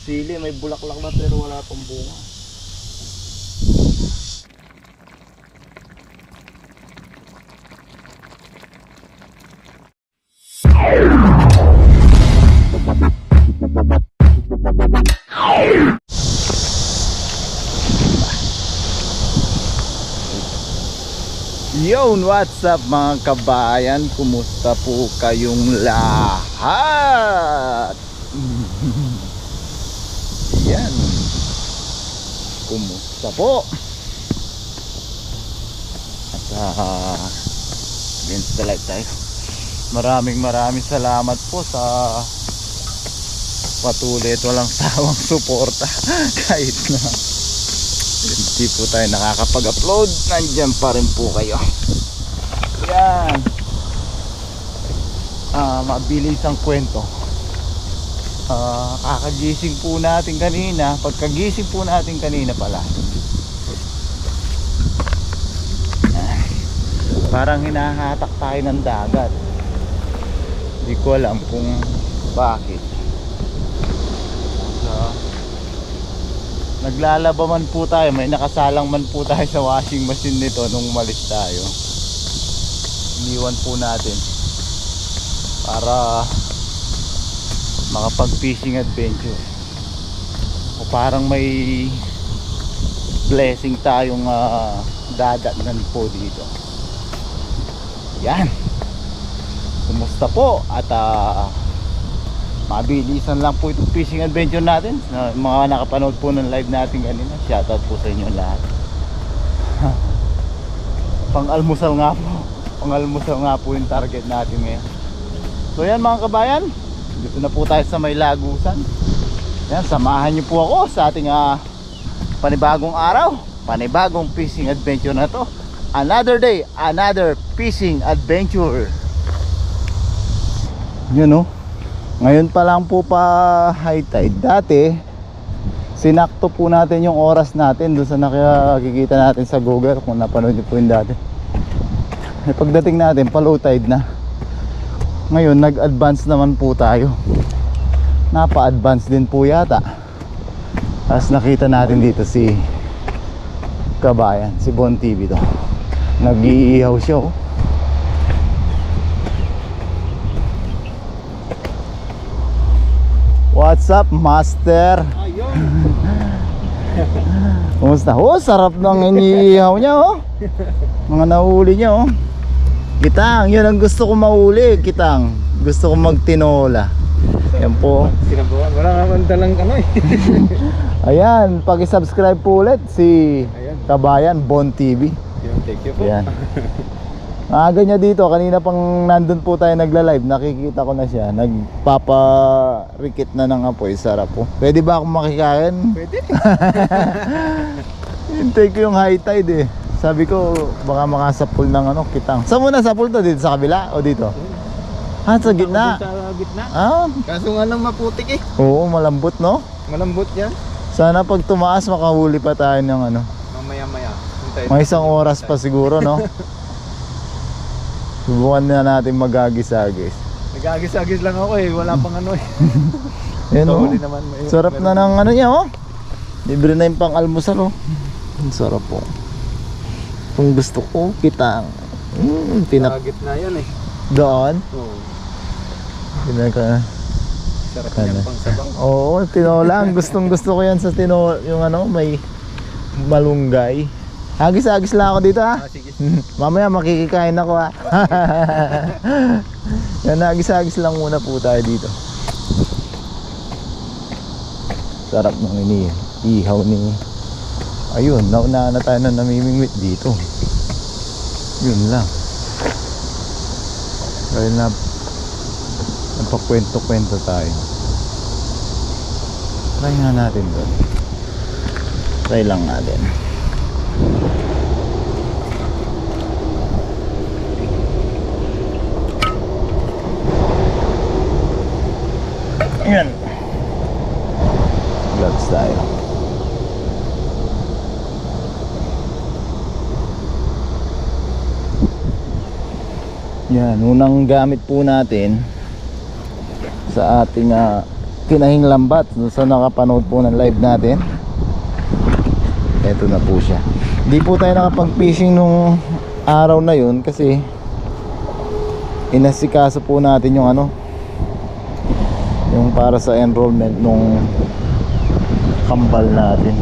Sili, may bulaklak na pero wala pang bunga. Yon, what's up mga kabayan? Kumusta po kayong lahat? Yan. Kumusta po? At against the light tayo. Maraming salamat po sa patuloy at walang sawang suporta. Kahit na hindi po tayo nakakapag-upload, nandyan pa rin po kayo. Yan. Mabilis ang kwento. Kakagising po natin kanina. Pagkagising po natin kanina pala, parang hinahatak tayo ng dagat. Hindi ko alam kung bakit. Naglalaba man po tayo, may nakasalang man po tayo sa washing machine nito nung umalis tayo. Iniwan po natin para makapag fishing adventure. O parang may blessing tayong dadatnan po dito. Yan. Kumusta po? At mabilisan lang po itong fishing adventure natin. Mga nakapanood po ng live natin kanina, shoutout po sa inyo lahat. Pang-almusal nga po. Pang-almusal nga po yung target natin ngayon. So yan mga kabayan, dito na po tayo sa may lagusan. Yan, samahan niyo po ako sa ating panibagong araw, panibagong fishing adventure na to. Another day, another fishing adventure. You know, ngayon pa lang po pa high tide. Dati sinakto po natin yung oras natin doon sa nakikita natin sa Google, kung napanood niyo po yung dati. Pagdating natin pa low tide na. Ngayon nag-advance naman po tayo. Napa-advance din po yata. Tapos nakita natin dito si kabayan, si Bon TV to. Nag-iihaw siya oh. What's up, master? Ayun. Kumusta? Oh, sarap ng iniihaw niya oh. Mga nahuli niya oh. Kitang, yun ang gusto ko mahuli. Kitang, gusto ko magtinola. Yan po. Sinabawan, wala naman dalang ano eh. Ayan, paki-subscribe po ulit si Ayan. Kabayan Bon TV. Thank you po. Ayan. Maaga niya dito, kanina pang nandun po tayo nagla-live, nakikita ko na siya, nagpaparikit na ng apoy, sarap po. Pwede ba akong makikain? Pwede. Hintay ko yung high tide eh. Sabi ko, baka makasapul ng kitang. Saan mo nasapul to? Dito sa kabila o dito? Sa gitna? Sa gitna. Kaso nga lang maputik eh. Oo, malambot no? Malambot yan. Sana pag tumaas makahuli pa tayo ng Mamaya-maya. mga isang oras pa siguro no? Subukan na natin mag-agis-agis. Nag-agis-agis lang ako eh. Wala pang ano eh. Yan oh. Naman, Sarap na ng niya oh. Libre na yung pang-almusal oh. Ang sarap po. Kung gusto ko, kitang. Sa gitna yan eh. Doon? Oo. Sarap Ano? niyan pang sabang. Oo, tinola. Gustong gusto ko yan sa tinola. Yung may malunggay. Agis-agis lang ako dito ha. Sige. Mamaya makikikain ako ha. Yan, agis-agis lang muna po tayo dito. Sarap ng ihaw ni. Ayun, nauna na tayo na namimingwit dito. Yun lang. Dahil na nagpakwento-kwento tayo. Try nga natin doon. Try lang natin. Ayan. Vlogs tayo. Yan, unang gamit po natin sa ating Tinahing Lambat. Dun sa nakapanood po ng live natin, eto na po siya. Di po tayo nakapag-fishing nung araw na yun kasi inasikaso po natin yung ano, yung para sa enrollment nung kambal natin.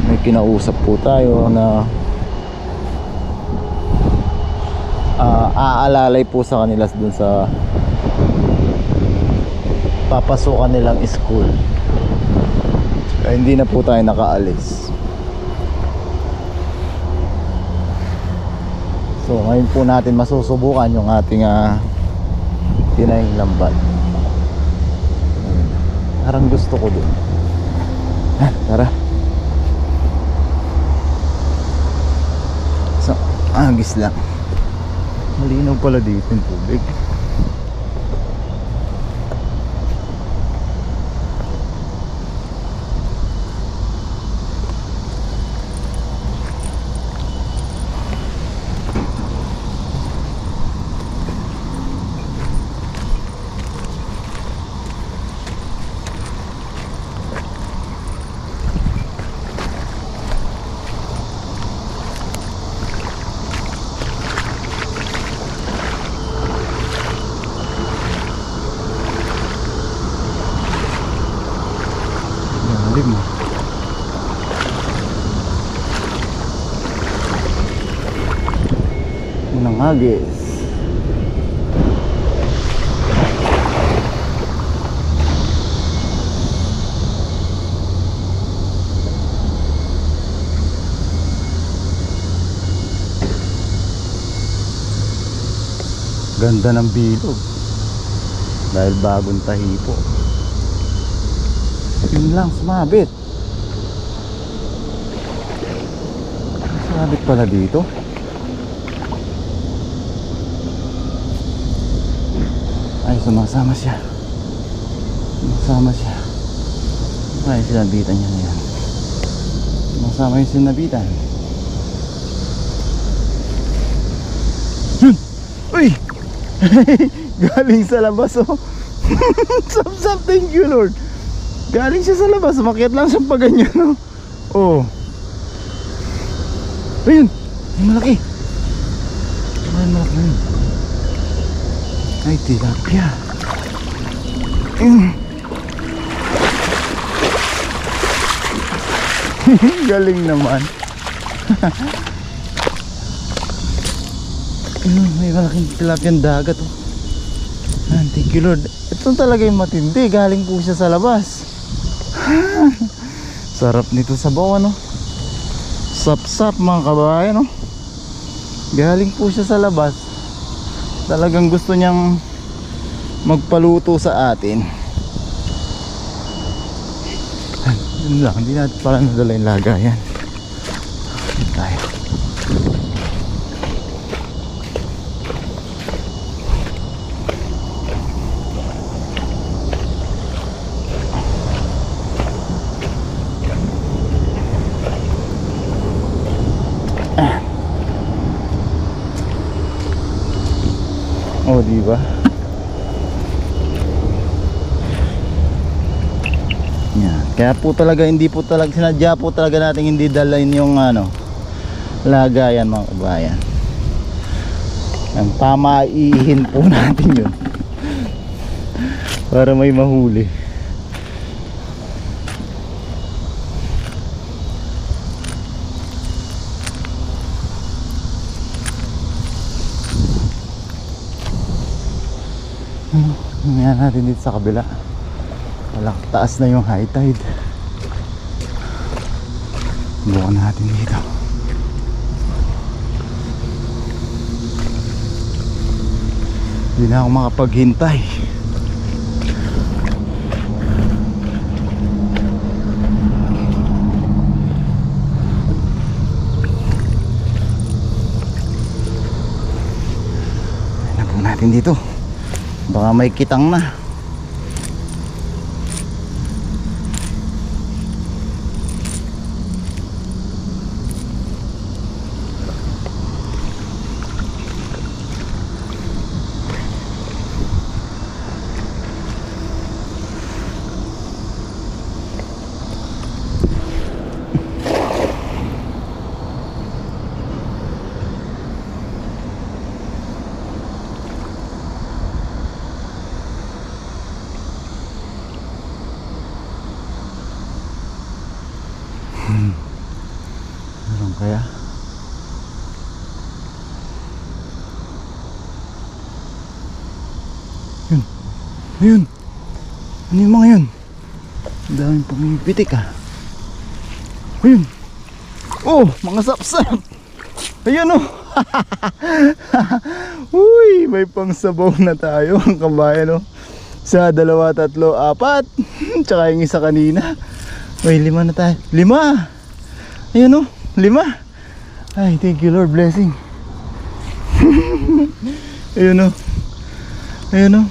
May kinausap po tayo na aalalay po sa kanila dun sa papasukan nilang school. Kaya hindi na po tayo nakaalis. So ngayon po natin masusubukan yung ating tinahing lambat. Parang gusto ko dun. Tara. So, agis lang. Malinaw pala dito yung tubig. Lalim mo. Unang agis. Ganda ng bilog dahil bagong tahi po. Yun lang, sumabit. Sumabit pala dito. Ay, sumasama siya. Sumasama siya. Ay, sinabitan niya na yan. Sumasama yung sinabitan. Yun! Uy! Galing sa labas, oh. Sap-sap, thank you Lord. Galing siya sa labas, umakyat lang siya pa ganyan, no? Oh. Ayun, ay malaki. Ay malaki. Ay tilapia. Galing naman. May malaking tilapiang dagat, oh. Thank you Lord. Ito talaga yung matindi. Galing po siya sa labas. Sarap nito sa bawa, no? Sap-sap mga kabayan, no? Galing po siya sa labas. Talagang gusto niyang magpaluto sa atin. Yun lang, hindi natin pala nadala yung lagayan. Tayo. Oh, di ba? Yan. Kaya po talaga hindi po talaga sinadya po talaga natin hindi dalain yung ano, lagayan mga kabayan. Ang pamaihin po natin yun para may mahuli. Ngayon natin dito sa kabila. Wala, taas na yung high tide. Bukan natin dito. Hindi na ako makapaghintay. Tignan po natin dito. Baka may kitang na. Kaya yun. Ayun. Ano yung mga yun? Ang daming pumipitik ah. Ayun. Oh, mga sapsap. Ayun oh. Uy, may pangsabaw na tayo ang kabayan oh. Sa 2, 3, 4 tsaka yung isa kanina. May 5 na tayo. 5. Ayun oh, 5. Ay, thank you Lord, blessing. Ayun oh. Ayun oh.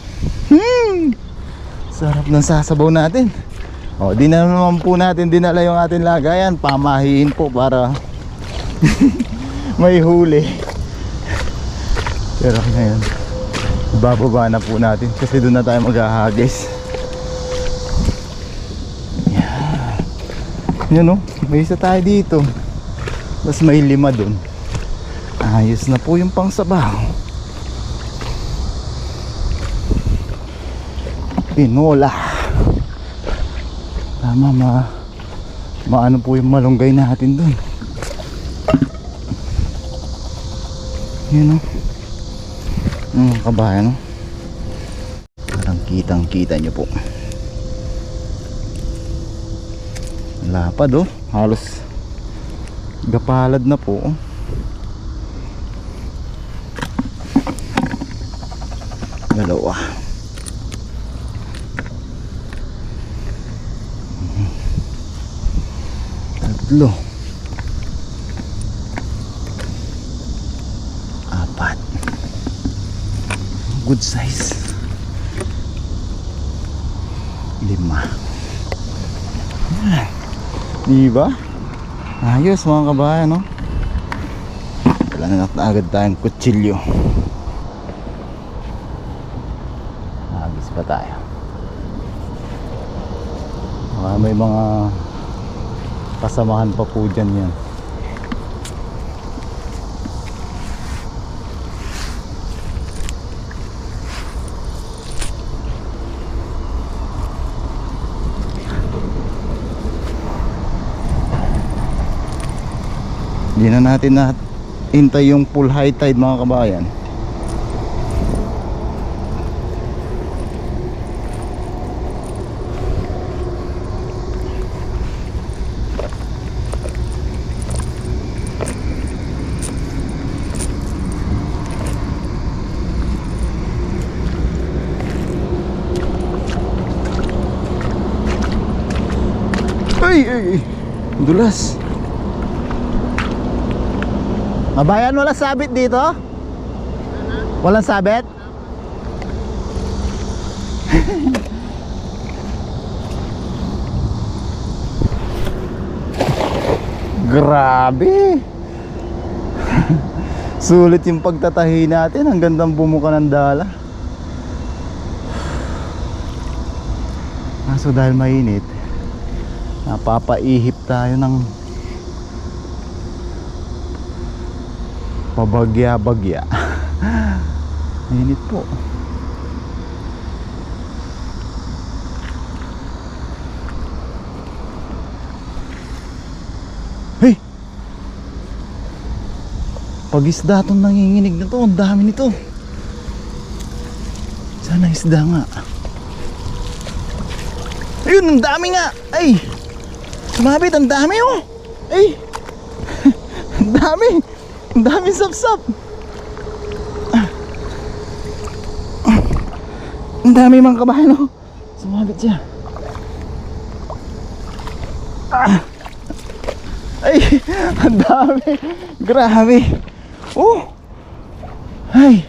Sarap ng sasabaw natin. O, di na naman po natin dinala yung ating lagayan. Pamahiin po para may huli. Pero ngayon bababa na po natin kasi doon na tayo maghahagis. Yan o, may isa tayo dito. Tapos may 5 doon. Ayos na po yung pangsabaw. Pinola. Tama, maano po yung malunggay natin doon. Yun o. Kabayan o. Parang kitang kita nyo po. Lapad o. Halos gapalad na po o. Dalawa. Tatlo. 4. Good size. 5. Yan. Diba? Ayos mga kabayan no? Kailangan na agad tayong kutsilyo. Agis pa tayo. May mga kasamahan pa po dyan yan. Hindi na natin hintay yung full high tide mga kabayan. Ay, dulas. Kabayan, walang sabit dito? Walang sabit? Grabe. Sulit yung pagtatahi natin. Ang gandang bumuka ng dala. Kaso dahil mainit, napapaihip tayo ng pabagya-bagya. Mainit po. Hey! Pag-isda itong nanginginig na to. Ang dami nito. Sana isda nga. Ayun, ang dami nga. Ay! Sumabit, ang dami oh. Ay! Ang dami. Ang dami sapsap. Ang dami mga kabahan oh. Sumabit siya. Ay, ang dami. Grabe. Oh. Ay.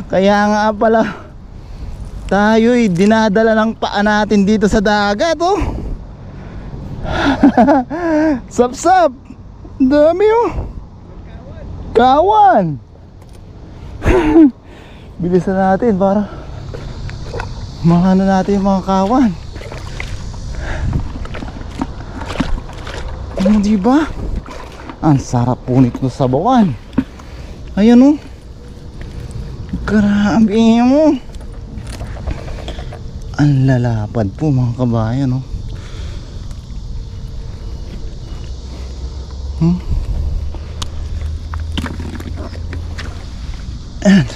Kaya nga pala tayo'y dinadala ng paa natin dito sa dagat oh. Sapsap. Dami oh. Kawan. Bilisan natin para makano natin yung mga kawan. Ano diba? Ang sarap po nito sa bawan. Ayan oh. Grabe mo. Ang lalapad po mga kabayan oh. Hmm? Ayan.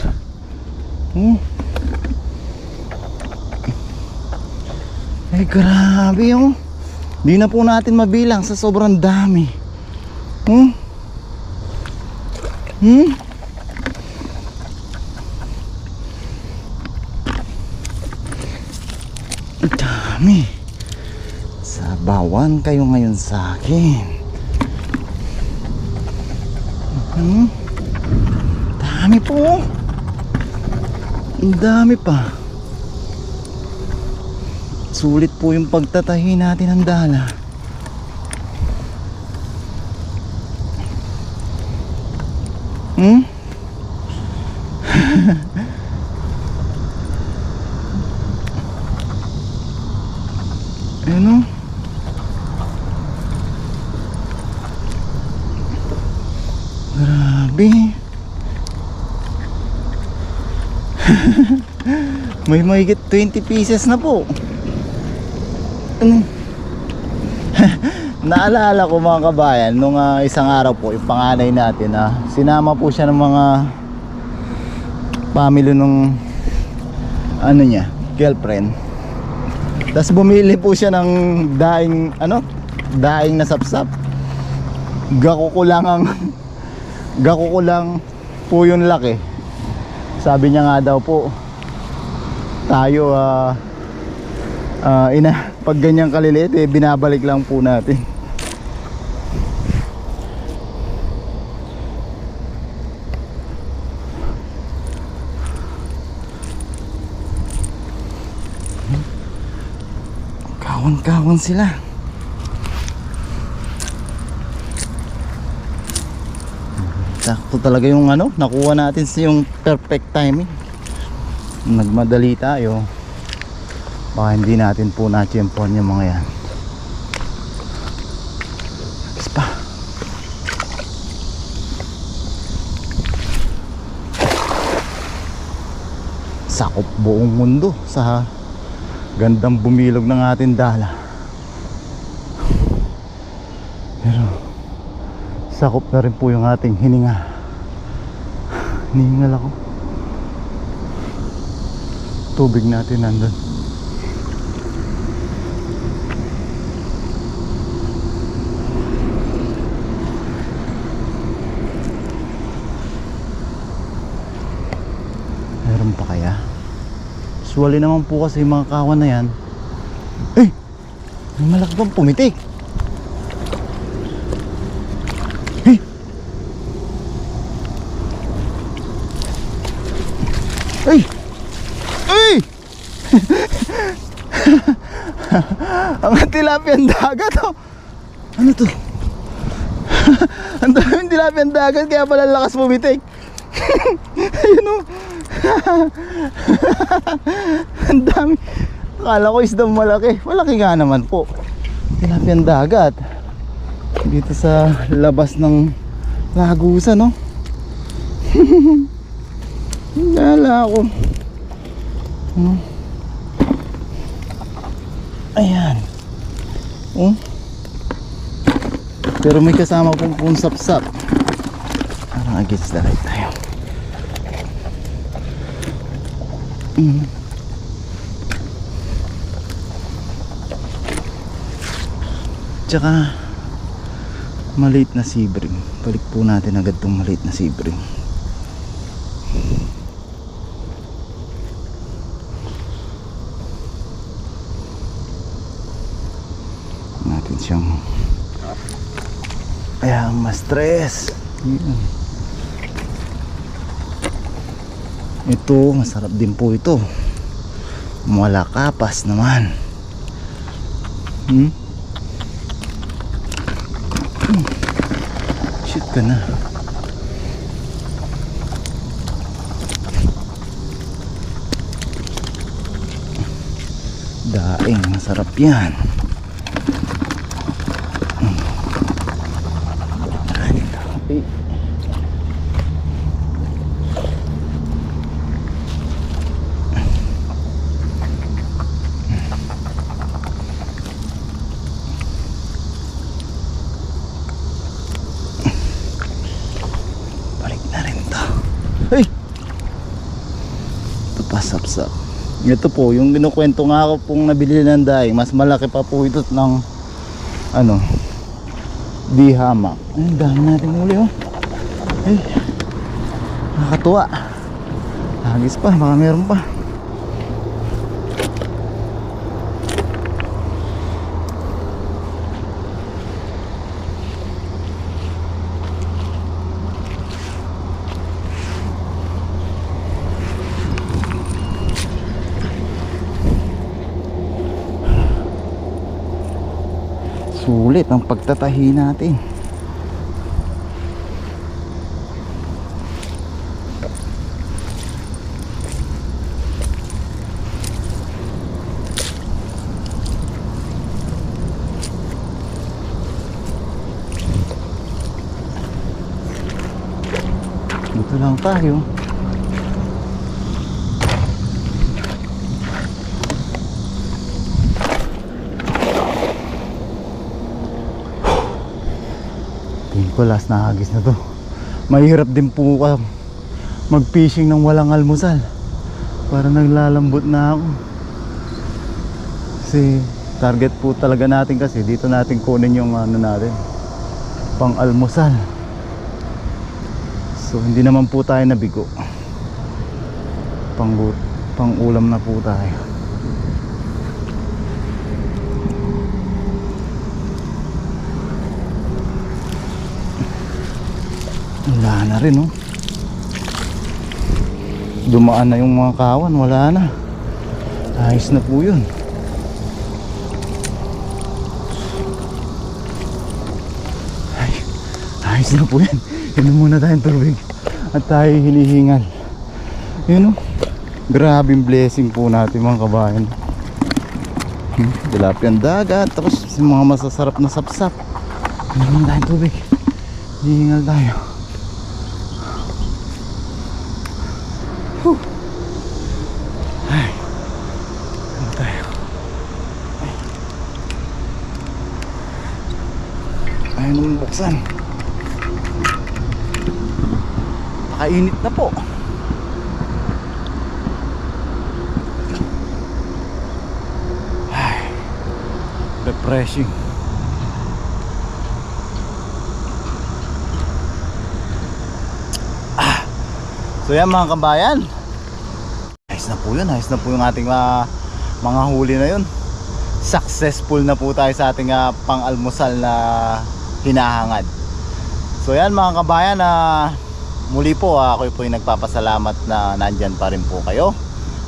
Ay grabe oh. Di na po natin mabilang sa sobrang dami. Hmm? Ang dami. Sabawan kayo ngayon sa akin. Dami po. Ang dami pa. Sulit po yung pagtatahi natin ng dala. Ano? Grabe. May mahigit 20 pieces na po. Naalala ko mga kabayan nung isang araw po yung panganay natin sinama po siya ng mga family nung ano niya, girlfriend. Tapos bumili po siya ng daing na sapsap. Gako ko lang po yung laki. Sabi niya nga daw po, tayo pag ganyan kaliliit binabalik lang po natin. Kawan-kawan sila. Sakto talaga yung nakuha natin yung perfect timing. Nagmadali tayo, baka hindi natin po na-champion yung mga yan. Tapos pa sakop buong mundo sa gandang bumilog ng ating dala. Pero sakop na rin po yung ating hininga. Hinihingal ako. Tubig natin nandun. Meron pa kaya? Usually naman po kasi yung mga kawan na yan. May malaki pang pumitik. Ang tilapiyang dagat Ano to? Ang daming tilapiyang dagat, kaya pala lakas pumitik. Ayun ang dami. Akala ko isdang malaki. Malaki nga naman po. Tilapiyang dagat dito sa labas ng Lagusan Nala ako. Ayan. Pero may kasama pong sapsap. Parang against the light tayo. Tsaka maliit na sibring. Balik po natin agad tong maliit na sibring. Natin siyang ayan, ma-stress. Ito masarap din po ito. Wala kapas naman. Shoot ka na. Daing masarap yan. Ay! Ito pa, sapsap. Ito po, yung kinukwento nga ako pong nabili ng daing, mas malaki pa po ito ng ano, di hamak. Ay, dami natin uli oh. Ay, nakakatuwa. Hagis pa, baka meron pa. Sulit ang pagtatahi natin. Dito lang tayo. Tingin ko last na hagis na to. Mahirap din po mag-fishing ng walang almusal. Para naglalambot na ako. Kasi target po talaga natin kasi dito natin kunin yung ano natin, pang almusal. So hindi naman po tayo nabigo. Pang ulam na po tayo. Wala na rin oh. Dumaan na yung mga kawan, wala na. Ayos na po yun. Ay, ayos na po yan. Inom muna tayong tubig at tayo hinihingal. Yun oh. Grabing blessing po natin mga kabayan. Tilapia ang dagat, tapos yung mga masasarap na sapsap. Inom muna tayong tubig. Hihingal tayo. Ay, ano tayo? Ayaw naman buksan. Pakainit na po. Ay, refreshing. So yan mga kabayan, ayos na po yun, ayos na po yung ating mga huli na yun. Successful na po tayo sa ating pang-almusal na hinahangad. So yan mga kabayan, muli po ako po yung nagpapasalamat na nandyan pa rin po kayo.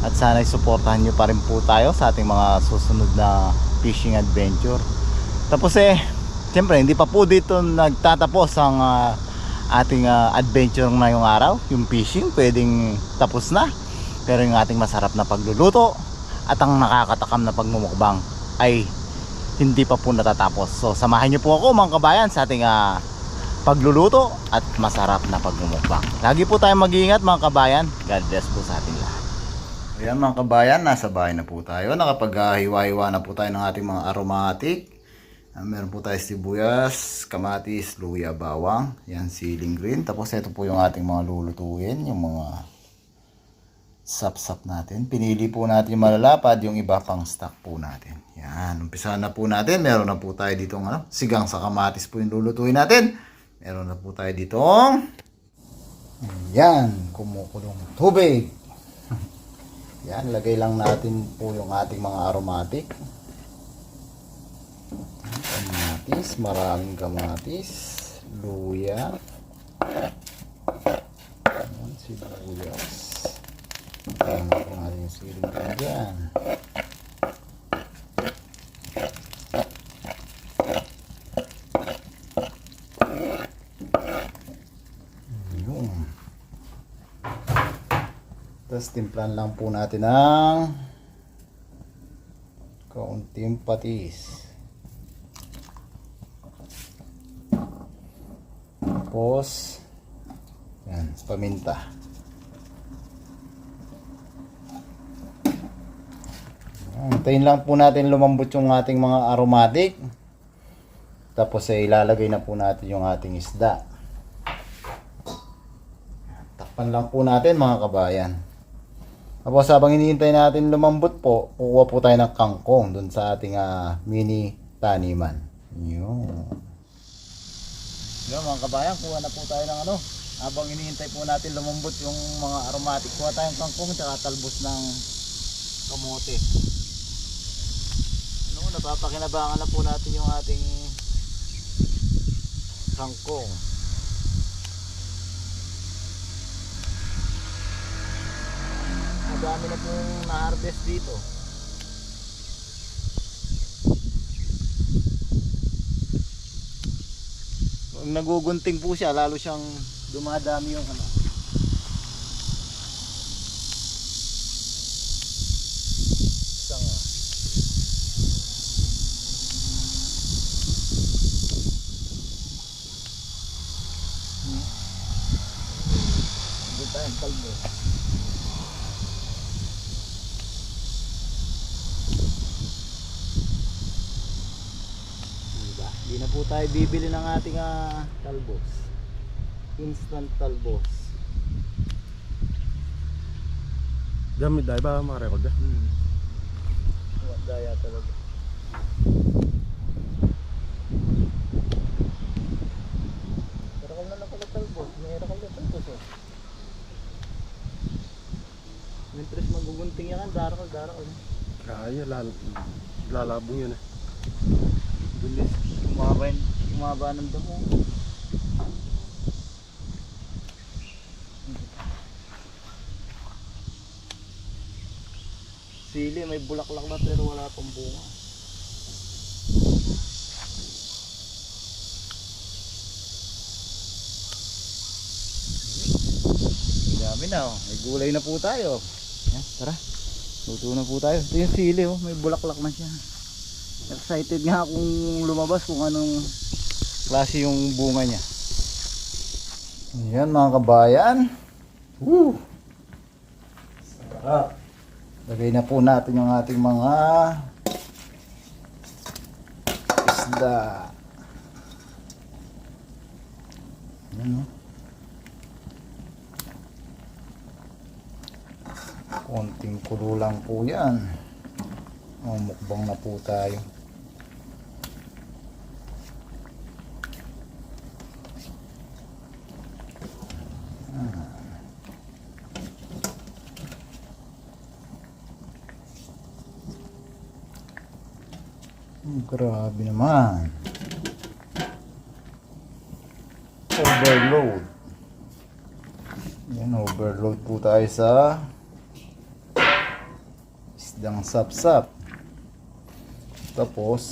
At sana'y suportahan nyo pa rin po tayo sa ating mga susunod na fishing adventure. Tapos siyempre hindi pa po dito nagtatapos ang ating adventure ngayong araw. Yung fishing pwedeng tapos na, pero yung ating masarap na pagluluto at ang nakakatakam na pagmumukbang ay hindi pa po natatapos. So samahan nyo po ako mga kabayan sa ating pagluluto at masarap na pagmumukbang. Lagi po tayong mag-iingat mga kabayan. God bless po sa ating lahat. Ayan mga kabayan, nasa bahay na po tayo. Nakapag-hiwa-hiwa na po tayo ng ating mga aromatic. Meron po tayo sibuyas, kamatis, luya, bawang. Yan, siling green. Tapos ito po yung ating mga lulutuin, yung mga sap-sap natin. Pinili po natin yung malalapad, yung iba pang stock po natin. Yan, umpisahan na po natin. Meron na po tayo ditong sigang sa kamatis po yung lulutuin natin. Meron na po tayo ditong yan, kumukulong tubig. Yan, lagay lang natin po yung ating mga aromatic. Kamatis, maraming kamatis, luya, sibuyas, ayan po natin yung siling ko dyan. Tapos timplan lang po natin ng kaunting patis. Tapos yan, paminta. Antayin lang po natin lumambot yung ating mga aromatic. Tapos ilalagay na po natin yung ating isda. Takpan lang po natin mga kabayan. Tapos habang hinihintay natin lumambot po, kukuha po tayo ng kangkong dun sa ating mini taniman. Yun. Yun mga kabayan, kuha na po tayo ng ano. Habang hinihintay po natin lumambot yung mga aromatic, kuha tayong kangkong at talbos ng kamote. No, napapakinabangan na po natin yung ating kangkong. Madami na pong na-harvest dito. Pag nagugunting po siya, lalo siyang dumadami yung ano. Sanga. Hindi tayong kalbo. Diba? Hindi na po tayo bibili ng ating talbos. Instant talbos. Gamit dahil ba makarecord ba? Daya talaga. Darakal na lang pala talbos. May darakal na talbos oh. Mintres magugunting yan, darakal. Kaya, lalabong yun eh. Bilis. Kumaba ng damo. Sili, may bulaklak na pero wala pang bunga. Dami na oh. May gulay na po tayo. Yan, tara. Luto na po tayo. Ito yung sili oh. May bulaklak na siya. Excited nga akong lumabas kung anong klase yung bunga niya. Ayan mga kabayan. Woo! Sarap. Lagay na po natin yung ating mga isda. Ayan o. Konting kulo lang po yan. Mukbang na po tayo. Grabe naman. Overload. Yan, overload po tayo sa isdang sapsap. Tapos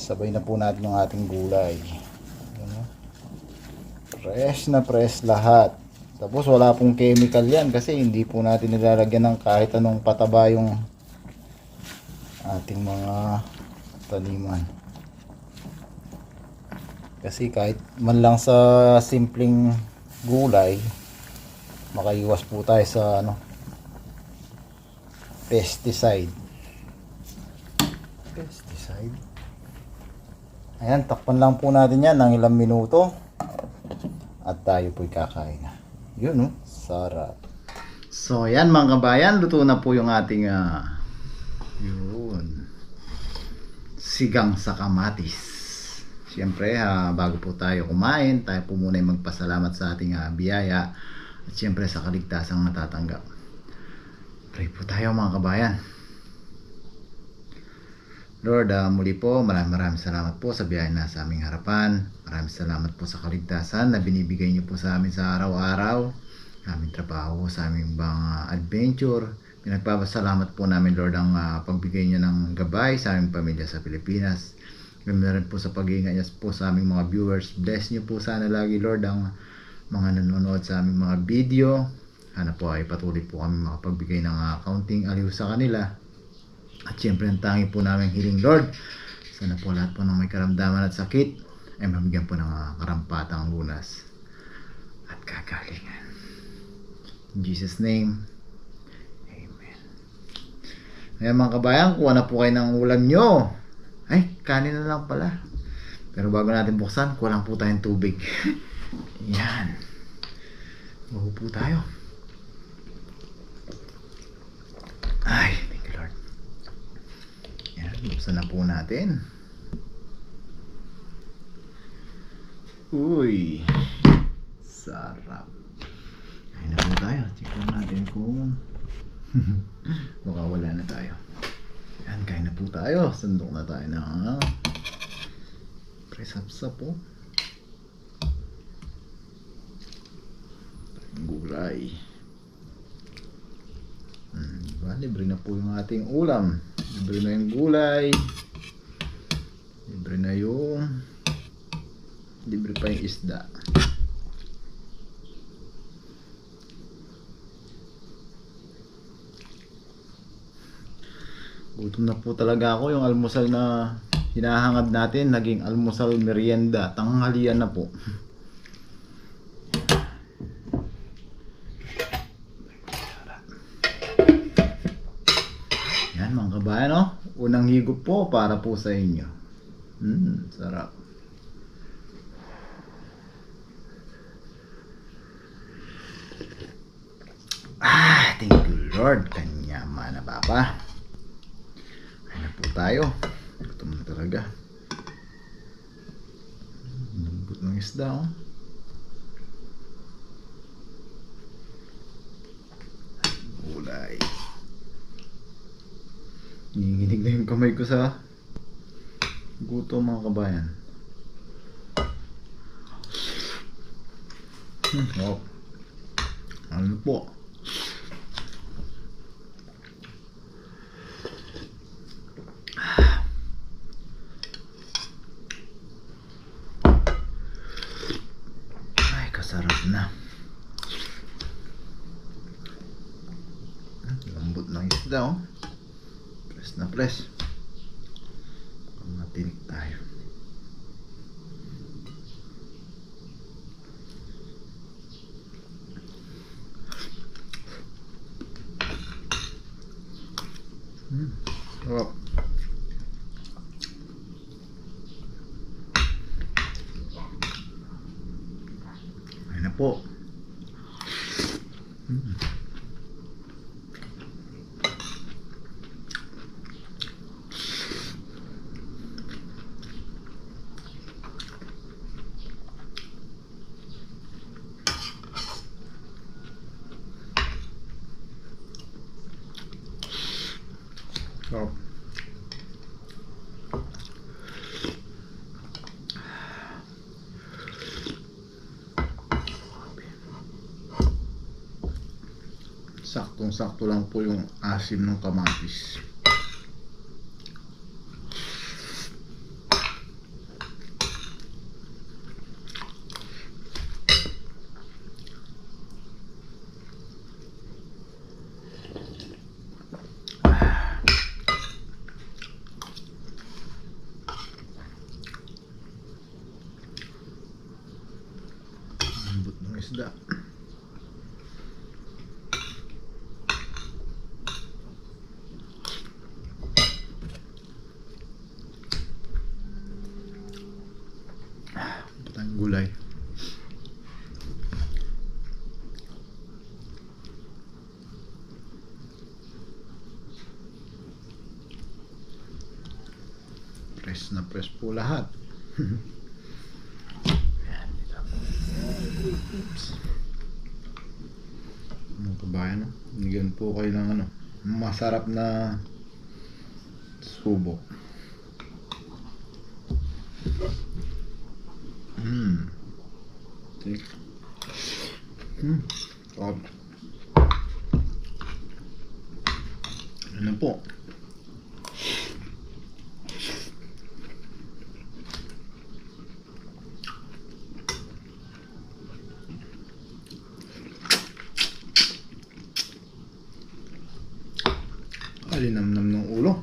sabay na po natin yung ating gulay. Yan, fresh na fresh lahat. Tapos wala pong chemical yan kasi hindi po natin nilalagyan ng kahit anong pataba yung ating mga taniman. Kasi kahit man lang sa simpleng gulay, makaiwas po tayo sa pesticide. Ayan, takpan lang po natin yan ng ilang minuto at tayo po'y kakain na. Yun sarap. So ayan mga kabayan, luto na po yung ating yun, sigang sa kamatis. Siyempre, bago po tayo kumain, tayo po muna ay magpasalamat sa ating biyaya at siyempre sa kaligtasang natatanggap. Pray po tayo mga kabayan. Lord, muli po, maraming salamat po sa biyaya na sa aming harapan. Maraming salamat po sa kaligtasan na binibigay niyo po sa amin sa araw-araw, aming trabaho, sa aming bang adventure. Pinagpapasalamat po namin, Lord, ang pagbigay niyo ng gabay sa aming pamilya sa Pilipinas. Ganda rin po sa pag-iingat niyo po sa aming mga viewers. Bless niyo po sana lagi, Lord, ang mga nanonood sa aming mga video. Sana po ay patuloy po kami makapagbigay ng kaunting aliw sa kanila. At syempre ang tangi po namin hiling, Lord, sana po lahat po ng may karamdaman at sakit ay mabigyan po ng karampatang lunas at kagalingan. In Jesus' name, Amen. Ayan mga kabayan, kuha na po kayo ng ulam nyo. Ay, kanin na lang pala. Pero bago natin buksan, kulang po tayong tubig. Yan. Mahu po tayo. Buksan na po natin. Uy, sarap. Kain na po tayo. Check lang natin kung baka wala na tayo. Yan, kain na po tayo. Sandok na tayo na presapsap po. Gulay. Diba? Libre na po yung ating ulam. Libre na yung gulay. Libre na yung libre pa yung isda. Gutom na po talaga ako. Yung almusal na hinahangad natin naging almusal merienda. Tanghalian na po. Yan mga kabayan, no? Unang higop po para po sa inyo. Sarap. Thank you Lord. Kanyama na papa. Ay na po tayo. Gutom na talaga. Lambot ng isda, oh. Gulay. Nanginginig na yung kamay ko sa gutom mga kabayan. Oh. Ano po? Ay, kasarap na. Lambot ng isda, oh. Press na press. Matinik tayo. Oh. Ayun na po. Oh. Saktong-sakto lang po yung asim ng kamatis. Lambot ng isda. Patang gulay. Press na press po lahat. Yan, dito. Oops. Mga kabayan, no? Bigyan po kayo ng ano, masarap na subo. Take. Sarap. Ano po? Alinamnam ng ulo.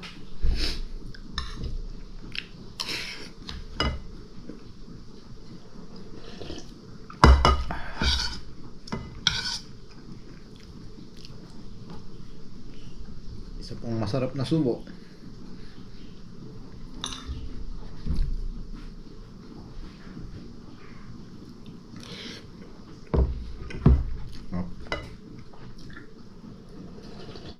Isa pang masarap na subo.